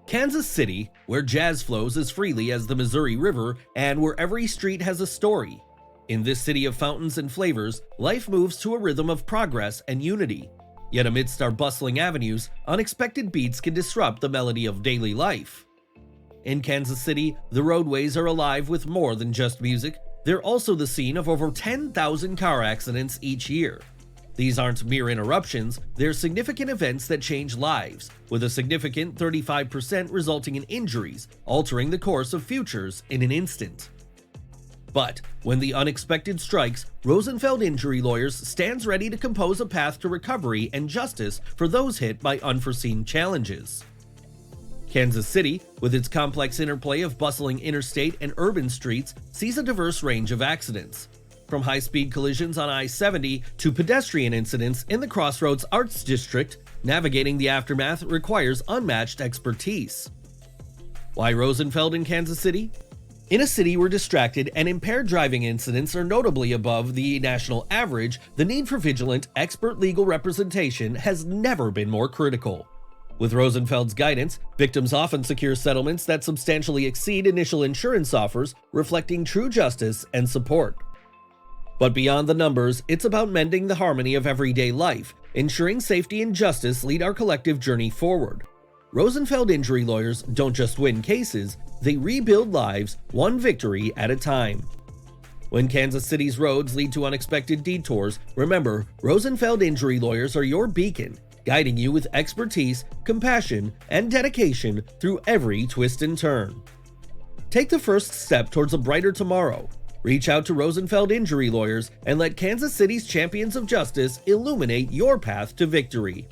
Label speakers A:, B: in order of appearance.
A: Kansas City, where jazz flows as freely as the Missouri River and where every street has a story. In this city of fountains and flavors, life moves to a rhythm of progress and unity. Yet amidst our bustling avenues, unexpected beats can disrupt the melody of daily life. In Kansas City, the roadways are alive with more than just music. They're also the scene of over 10,000 car accidents each year. These aren't mere interruptions, they're significant events that change lives, with a significant 35% resulting in injuries, altering the course of futures in an instant. But when the unexpected strikes, Rosenfeld Injury Lawyers stands ready to compose a path to recovery and justice for those hit by unforeseen challenges. Kansas City, with its complex interplay of bustling interstate and urban streets, sees a diverse range of accidents. From high-speed collisions on I-70 to pedestrian incidents in the Crossroads Arts District, navigating the aftermath requires unmatched expertise. Why Rosenfeld in Kansas City? In a city where distracted and impaired driving incidents are notably above the national average, the need for vigilant, expert legal representation has never been more critical. With Rosenfeld's guidance, victims often secure settlements that substantially exceed initial insurance offers, reflecting true justice and support. But beyond the numbers, it's about mending the harmony of everyday life, ensuring safety and justice lead our collective journey forward. Rosenfeld Injury Lawyers don't just win cases, they rebuild lives, one victory at a time. When Kansas City's roads lead to unexpected detours, remember, Rosenfeld Injury Lawyers are your beacon, guiding you with expertise, compassion, and dedication through every twist and turn. Take the first step towards a brighter tomorrow. Reach out to Rosenfeld Injury Lawyers and let Kansas City's champions of justice illuminate your path to victory.